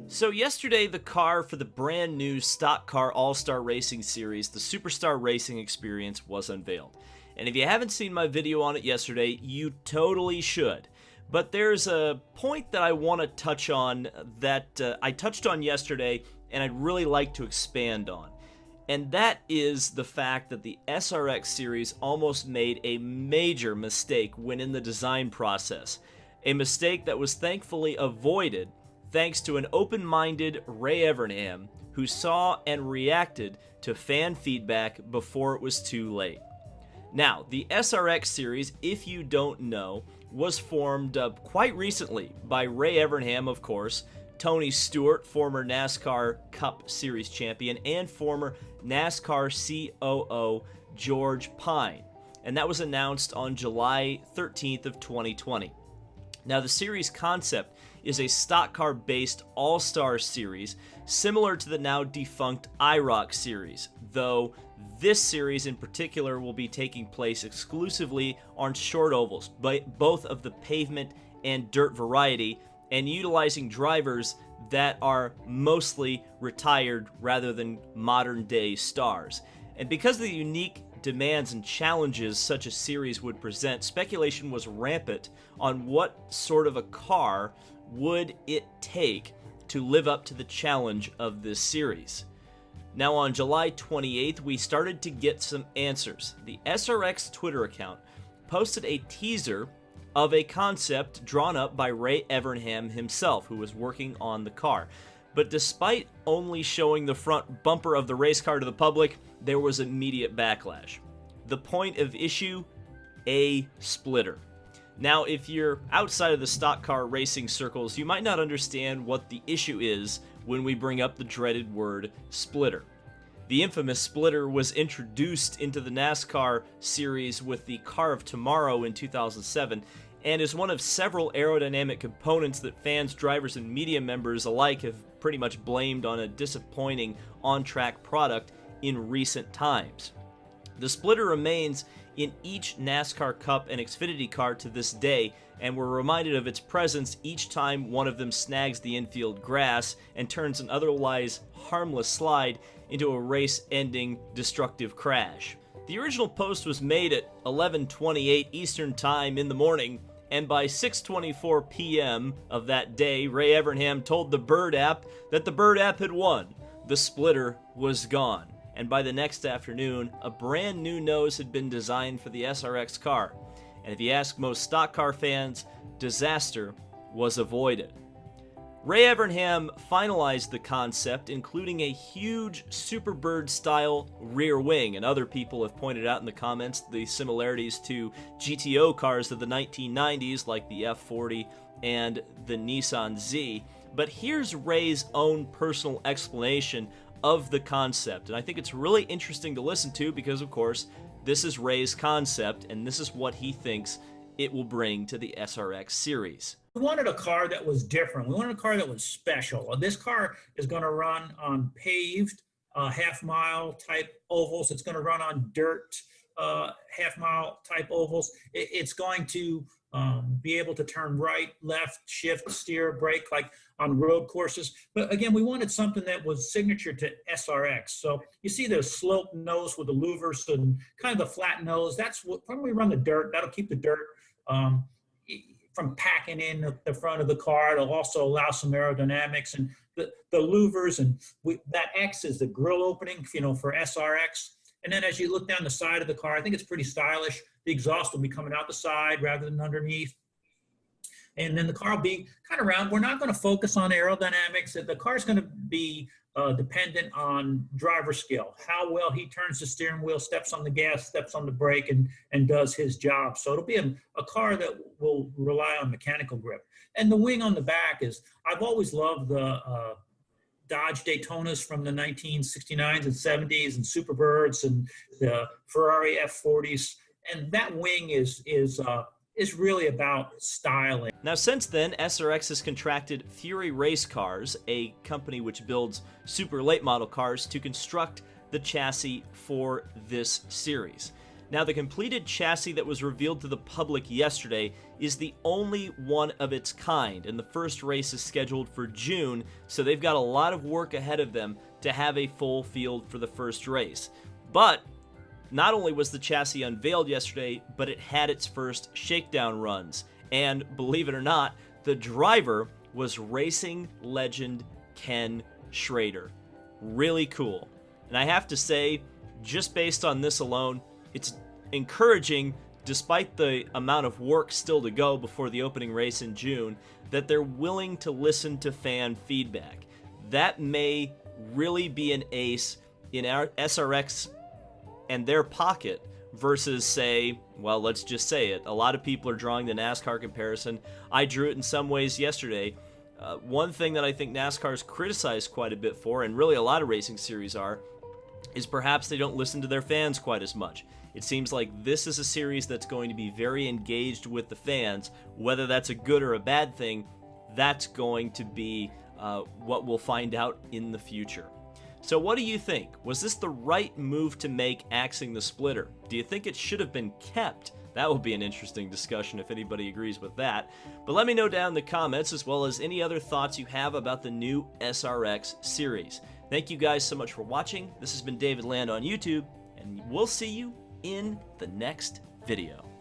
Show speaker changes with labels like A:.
A: So yesterday, the car for the brand new Stock Car All-Star Racing Series, the Superstar Racing Experience, was unveiled. And if you haven't seen my video on it yesterday, you totally should. But there's a point that I want to touch on that I touched on yesterday, and I'd really like to expand on. And that is the fact that the SRX Series almost made a major mistake when in the design process. A mistake that was thankfully avoided thanks to an open-minded Ray Evernham who saw and reacted to fan feedback before it was too late. Now, the SRX Series, if you don't know, was formed quite recently by Ray Evernham, of course, Tony Stewart, former NASCAR Cup Series champion, and former NASCAR COO George Pine. And that was announced on July 13th of 2020. Now, the series concept is a stock car based all-star series similar to the now defunct IROC series, though this series in particular will be taking place exclusively on short ovals, both of the pavement and dirt variety, and utilizing drivers that are mostly retired rather than modern day stars. And because of the unique demands and challenges such a series would present, speculation was rampant on what sort of a car would it take to live up to the challenge of this series. Now on July 28th, we started to get some answers. The SRX Twitter account posted a teaser of a concept drawn up by Ray Evernham himself, who was working on the car. But despite only showing the front bumper of the race car to the public, there was immediate backlash. The point of issue? A splitter. Now, if you're outside of the stock car racing circles, you might not understand what the issue is when we bring up the dreaded word splitter. The infamous splitter was introduced into the NASCAR series with the Car of Tomorrow in 2007 and is one of several aerodynamic components that fans, drivers, and media members alike have pretty much blamed on a disappointing on-track product in recent times. The splitter remains in each NASCAR Cup and Xfinity car to this day, and we're reminded of its presence each time one of them snags the infield grass and turns an otherwise harmless slide into a race-ending destructive crash. The original post was made at 11:28 Eastern Time in the morning, and by 6:24 p.m. of that day, Ray Evernham told the Bird app that the Bird app had won. The splitter was gone. And by the next afternoon, a brand new nose had been designed for the SRX car. And if you ask most stock car fans, disaster was avoided. Ray Evernham finalized the concept, including a huge Superbird-style rear wing, and other people have pointed out in the comments the similarities to GTO cars of the 1990s, like the F40 and the Nissan Z. But here's Ray's own personal explanation of the concept, and I think it's really interesting to listen to because, of course, this is Ray's concept, and this is what he thinks it will bring to the SRX series.
B: We wanted a car that was different. We wanted a car that was special. This car is going to run on paved half-mile type ovals. It's going to run on dirt half-mile type ovals. It's going to be able to turn right, left, shift, steer, brake like on road courses. But again, we wanted something that was signature to SRX. So you see the sloped nose with the louvers and kind of the flat nose. That's what, when we run the dirt, that'll keep the dirt from packing in the front of the car. It'll also allow some aerodynamics, and the louvers, and that X is the grill opening, for SRX. And then as you look down the side of the car, I think it's pretty stylish. The exhaust will be coming out the side rather than underneath. And then the car will be kind of round. We're not going to focus on aerodynamics. The car is going to be dependent on driver skill, how well he turns the steering wheel, steps on the gas, steps on the brake, and does his job. So it'll be a car that will rely on mechanical grip. And the wing on the back is, I've always loved the Dodge Daytonas from the 1969s and 70s, and Superbirds and the Ferrari F40s. And that wing is really about styling.
A: Now, since then, SRX has contracted Fury Race Cars, a company which builds super late model cars, to construct the chassis for this series. Now, the completed chassis that was revealed to the public yesterday is the only one of its kind, and the first race is scheduled for June, so they've got a lot of work ahead of them to have a full field for the first race. But not only was the chassis unveiled yesterday, but it had its first shakedown runs. And believe it or not, the driver was racing legend Ken Schrader. Really cool. And I have to say, just based on this alone, it's encouraging, despite the amount of work still to go before the opening race in June, that they're willing to listen to fan feedback. That may really be an ace in our SRX and their pocket versus, say, well, let's just say it. A lot of people are drawing the NASCAR comparison. I drew it in some ways yesterday. One thing that I think NASCAR's criticized quite a bit for, and really a lot of racing series are, is perhaps they don't listen to their fans quite as much. It seems like this is a series that's going to be very engaged with the fans. Whether that's a good or a bad thing, that's going to be what we'll find out in the future. So what do you think? Was this the right move to make, axing the splitter? Do you think it should have been kept? That will be an interesting discussion if anybody agrees with that. But let me know down in the comments, as well as any other thoughts you have about the new SRX series. Thank you guys so much for watching. This has been David Land on YouTube, and we'll see you in the next video.